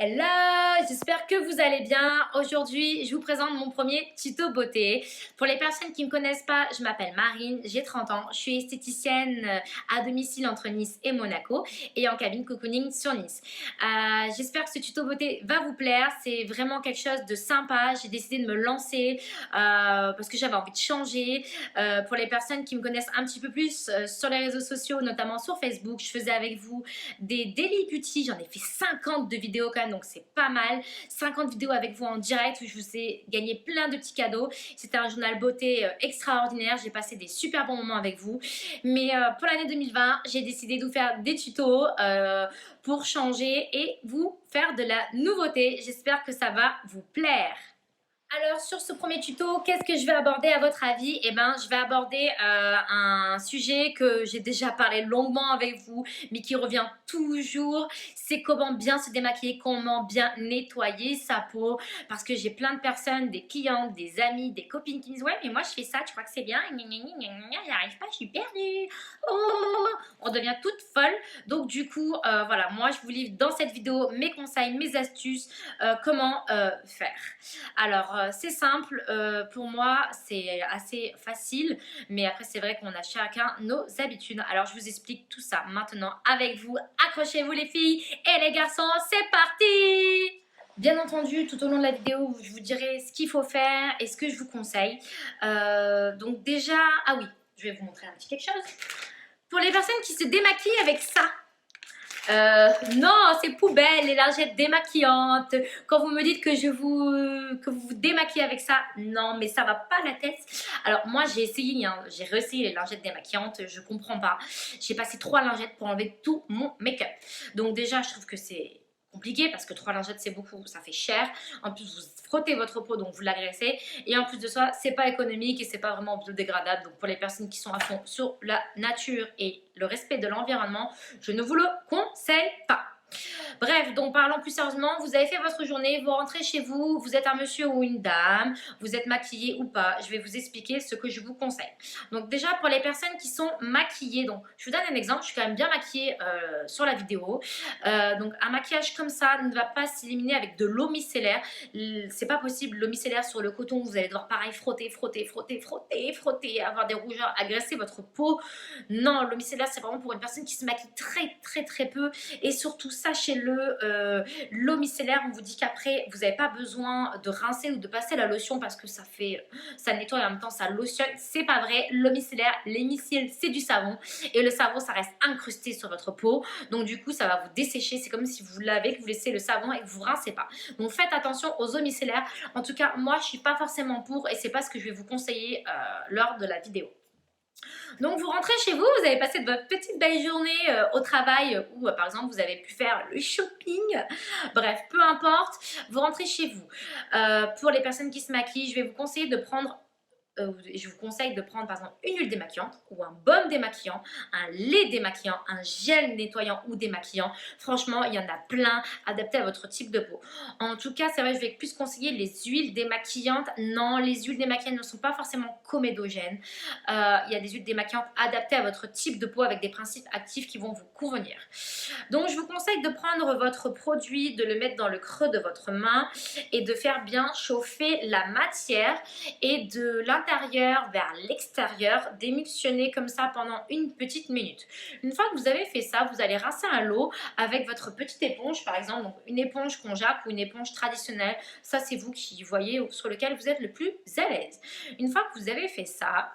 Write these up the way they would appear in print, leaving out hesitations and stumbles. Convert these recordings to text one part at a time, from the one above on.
Hello, j'espère que vous allez bien. Aujourd'hui, je vous présente mon premier tuto beauté. Pour les personnes qui ne me connaissent pas, je m'appelle Marine, j'ai 30 ans. Je suis esthéticienne à domicile entre Nice et Monaco et en cabine cocooning sur Nice. J'espère que ce tuto beauté va vous plaire. C'est vraiment quelque chose de sympa. J'ai décidé de me lancer parce que j'avais envie de changer. Pour les personnes qui me connaissent un petit peu plus sur les réseaux sociaux, notamment sur Facebook, je faisais avec vous des daily beauty. J'en ai fait 50 de vidéos quand même, donc c'est pas mal. 50 vidéos avec vous en direct où je vous ai gagné plein de petits cadeaux. C'était un journal beauté extraordinaire. J'ai passé des super bons moments avec vous. Mais pour l'année 2020, j'ai décidé de vous faire des tutos pour changer et vous faire de la nouveauté. J'espère que ça va vous plaire. Alors sur ce premier tuto, qu'est-ce que je vais aborder à votre avis? Eh ben, je vais aborder un sujet que j'ai déjà parlé longuement avec vous, mais qui revient toujours. C'est comment bien se démaquiller, comment bien nettoyer sa peau. Parce que j'ai plein de personnes, des clientes, des amis, des copines qui me disent ouais, mais moi je fais ça, tu crois que c'est bien? J'y arrive pas, je suis perdue. Oh, on devient toute folle. Donc du coup, voilà, moi je vous livre dans cette vidéo mes conseils, mes astuces, comment faire. Alors, c'est simple, pour moi, c'est assez facile, mais après, c'est vrai qu'on a chacun nos habitudes. Alors, je vous explique tout ça maintenant avec vous. Accrochez-vous les filles et les garçons, c'est parti! Bien entendu, tout au long de la vidéo, je vous dirai ce qu'il faut faire et ce que je vous conseille. Donc déjà, ah oui, je vais vous montrer un petit quelque chose. Pour les personnes qui se démaquillent avec ça, non, c'est poubelle, les lingettes démaquillantes. Quand vous me dites que vous vous démaquillez avec ça, non, mais ça va pas la tête. Alors moi j'ai essayé, hein, j'ai réessayé les lingettes démaquillantes, je comprends pas. J'ai passé 3 lingettes pour enlever tout mon make-up. Donc déjà je trouve que c'est compliqué parce que 3 lingettes c'est beaucoup, ça fait cher. En plus vous frottez votre peau donc vous l'agressez et en plus de ça c'est pas économique et c'est pas vraiment biodégradable. Donc pour les personnes qui sont à fond sur la nature et le respect de l'environnement, je ne vous le conseille pas. Bref, donc parlons plus sérieusement, vous avez fait votre journée, vous rentrez chez vous, vous êtes un monsieur ou une dame, vous êtes maquillé ou pas, je vais vous expliquer ce que je vous conseille. Donc déjà pour les personnes qui sont maquillées, donc je vous donne un exemple, je suis quand même bien maquillée sur la vidéo, donc un maquillage comme ça ne va pas s'éliminer avec de l'eau micellaire, c'est pas possible, l'eau micellaire sur le coton, vous allez devoir pareil frotter, frotter, frotter, frotter, frotter, avoir des rougeurs, agresser votre peau. Non, l'eau micellaire c'est vraiment pour une personne qui se maquille très très très peu et surtout sachez-le, l'eau micellaire, on vous dit qu'après, vous n'avez pas besoin de rincer ou de passer la lotion parce que ça nettoie et en même temps ça lotionne. C'est pas vrai, l'eau micellaire, les micelles, c'est du savon et le savon, ça reste incrusté sur votre peau. Donc du coup, ça va vous dessécher. C'est comme si vous lavez, que vous laissez le savon et que vous rincez pas. Donc faites attention aux eaux micellaires. En tout cas, moi, je suis pas forcément pour et c'est pas ce que je vais vous conseiller lors de la vidéo. Donc vous rentrez chez vous, vous avez passé de votre petite belle journée au travail ou par exemple vous avez pu faire le shopping, bref, peu importe, vous rentrez chez vous. Pour les personnes qui se maquillent, je vais vous conseiller de prendre je vous conseille de prendre par exemple une huile démaquillante ou un baume démaquillant, un lait démaquillant, un gel nettoyant ou démaquillant. Franchement, il y en a plein adaptés à votre type de peau. En tout cas, c'est vrai, je vais plus conseiller les huiles démaquillantes. Non, les huiles démaquillantes ne sont pas forcément comédogènes. Il y a des huiles démaquillantes adaptées à votre type de peau avec des principes actifs qui vont vous convenir. Donc, je vous conseille de prendre votre produit, de le mettre dans le creux de votre main et de faire bien chauffer la matière et de l'intérieur vers l'extérieur, d'émulsionner comme ça pendant une petite minute. Une fois que vous avez fait ça, vous allez rincer à l'eau avec votre petite éponge, par exemple, donc une éponge konjac ou une éponge traditionnelle. Ça, c'est vous qui voyez sur lequel vous êtes le plus à l'aise. Une fois que vous avez fait ça,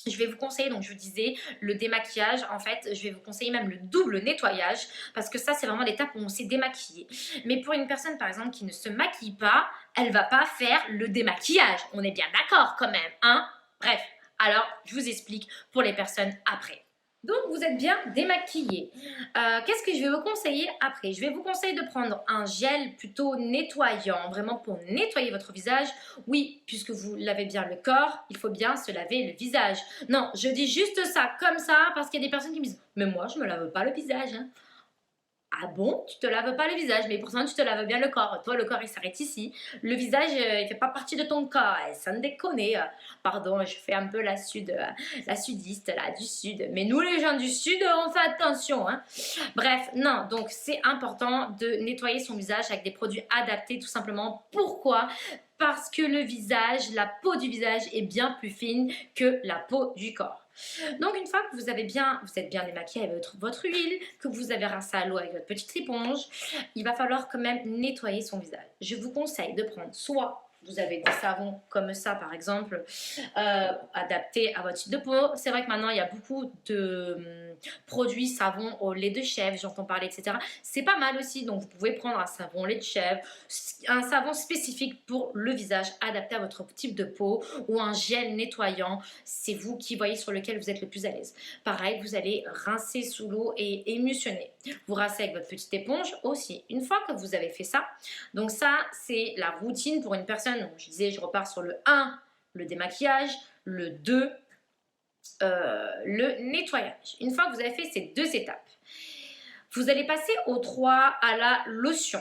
je vais vous conseiller, donc je vous disais, le démaquillage. En fait, je vais vous conseiller même le double nettoyage parce que ça, c'est vraiment l'étape où on s'est démaquillé. Mais pour une personne, par exemple, qui ne se maquille pas, elle va pas faire le démaquillage. On est bien d'accord quand même, hein? Bref, alors, je vous explique pour les personnes après. Donc, vous êtes bien démaquillé. Qu'est-ce que je vais vous conseiller après? Je vais vous conseiller de prendre un gel plutôt nettoyant, vraiment pour nettoyer votre visage. Oui, puisque vous lavez bien le corps, il faut bien se laver le visage. Non, je dis juste ça, comme ça, parce qu'il y a des personnes qui me disent « Mais moi, je me lave pas le visage. Hein. » Ah bon, tu te laves pas le visage, mais pourtant tu te laves bien le corps. Toi, le corps, il s'arrête ici. Le visage, il fait pas partie de ton corps. Sans déconner. Pardon, je fais un peu la sudiste, là, du sud. Mais nous, les gens du sud, on fait attention, hein. Bref, non, donc c'est important de nettoyer son visage avec des produits adaptés, tout simplement. Pourquoi? Parce que le visage, la peau du visage est bien plus fine que la peau du corps. Donc une fois que vous êtes bien démaquillé avec votre huile, que vous avez rincé à l'eau avec votre petite éponge, il va falloir quand même nettoyer son visage. Je vous conseille de prendre soit vous avez des savons comme ça par exemple, adaptés à votre type de peau. C'est vrai que maintenant il y a beaucoup de produits savons au lait de chèvre, j'entends parler, etc. C'est pas mal aussi, donc vous pouvez prendre un savon au lait de chèvre, un savon spécifique pour le visage adapté à votre type de peau ou un gel nettoyant, c'est vous qui voyez sur lequel vous êtes le plus à l'aise. Pareil, vous allez rincer sous l'eau et émulsionner. Vous rincez avec votre petite éponge aussi. Une fois que vous avez fait ça, donc ça c'est la routine pour une personne. Donc, je disais, je repars sur le 1, le démaquillage, le 2, le nettoyage. Une fois que vous avez fait ces 2 étapes, vous allez passer au 3 à la lotion.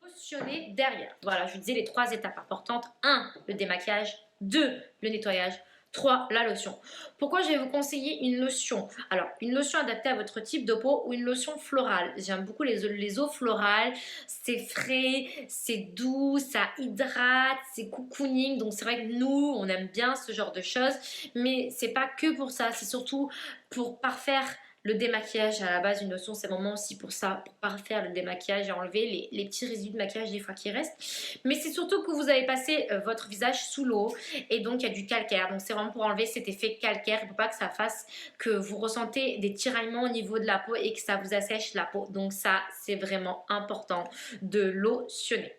Lotionner derrière. Voilà, je vous disais les 3 étapes importantes. 1, le démaquillage. 2, le nettoyage. 3, la lotion. Pourquoi je vais vous conseiller une lotion? Alors, une lotion adaptée à votre type de peau ou une lotion florale. J'aime beaucoup les eaux florales. C'est frais, c'est doux, ça hydrate, c'est cocooning. Donc, c'est vrai que nous, on aime bien ce genre de choses. Mais c'est pas que pour ça. C'est surtout pour parfaire le démaquillage. À la base, une lotion, c'est vraiment aussi pour ça, pour parfaire le démaquillage et enlever les petits résidus de maquillage des fois qui restent. Mais c'est surtout que vous avez passé votre visage sous l'eau et donc il y a du calcaire. Donc c'est vraiment pour enlever cet effet calcaire. Il ne faut pas que ça fasse que vous ressentez des tiraillements au niveau de la peau et que ça vous assèche la peau. Donc ça, c'est vraiment important de lotionner.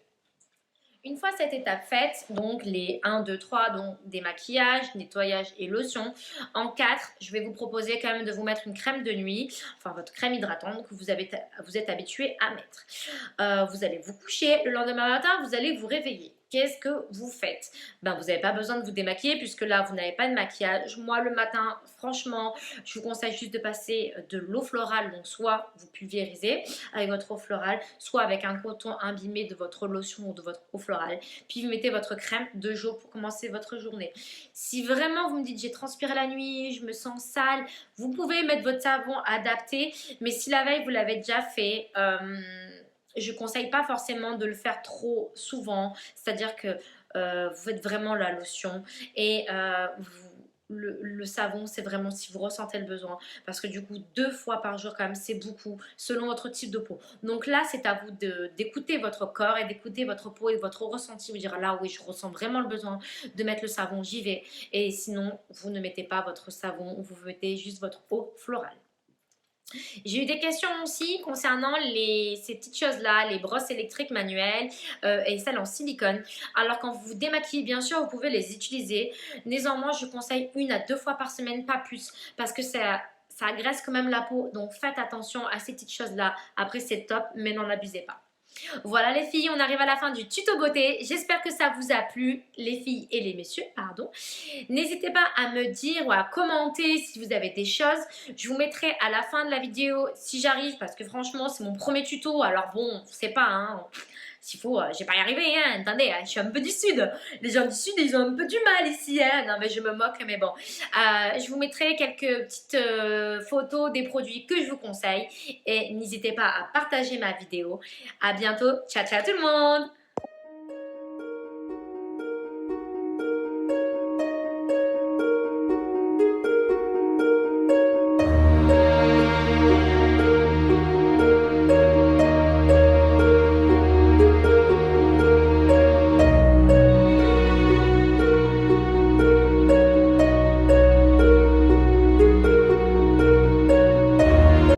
Une fois cette étape faite, donc les 1, 2, 3, donc démaquillage, nettoyage et lotion, en 4, je vais vous proposer quand même de vous mettre une crème de nuit, enfin votre crème hydratante que vous êtes habitué à mettre. Vous allez vous coucher, le lendemain matin, vous allez vous réveiller. Qu'est-ce que vous faites? Ben, vous n'avez pas besoin de vous démaquiller puisque là, vous n'avez pas de maquillage. Moi, le matin, franchement, je vous conseille juste de passer de l'eau florale. Donc, soit vous pulvérisez avec votre eau florale, soit avec un coton imbibé de votre lotion ou de votre eau florale. Puis, vous mettez votre crème 2 jours pour commencer votre journée. Si vraiment vous me dites j'ai transpiré la nuit, je me sens sale, vous pouvez mettre votre savon adapté. Mais si la veille, vous l'avez déjà fait... je ne conseille pas forcément de le faire trop souvent, c'est-à-dire que vous faites vraiment la lotion et le savon, c'est vraiment si vous ressentez le besoin, parce que du coup 2 fois par jour quand même c'est beaucoup selon votre type de peau. Donc là c'est à vous d'écouter votre corps et d'écouter votre peau et votre ressenti, vous dire là oui je ressens vraiment le besoin de mettre le savon, j'y vais, et sinon vous ne mettez pas votre savon, vous mettez juste votre eau florale. J'ai eu des questions aussi concernant ces petites choses-là, les brosses électriques manuelles et celles en silicone. Alors quand vous vous démaquillez, bien sûr, vous pouvez les utiliser. Néanmoins, je conseille 1 à 2 fois par semaine, pas plus, parce que ça agresse quand même la peau. Donc faites attention à ces petites choses-là. Après, c'est top, mais n'en abusez pas. Voilà les filles, on arrive à la fin du tuto beauté. J'espère que ça vous a plu, les filles et les messieurs, pardon. N'hésitez pas à me dire ou à commenter si vous avez des choses. Je vous mettrai à la fin de la vidéo si j'arrive, parce que franchement c'est mon premier tuto. Alors bon, c'est pas, hein, s'il faut, je vais pas y arriver, hein. Attendez, hein, je suis un peu du sud. Les gens du sud, ils ont un peu du mal ici, hein. Non mais je me moque, mais bon. Je vous mettrai quelques petites photos des produits que je vous conseille. Et n'hésitez pas à partager ma vidéo. À bientôt. Ciao, ciao tout le monde.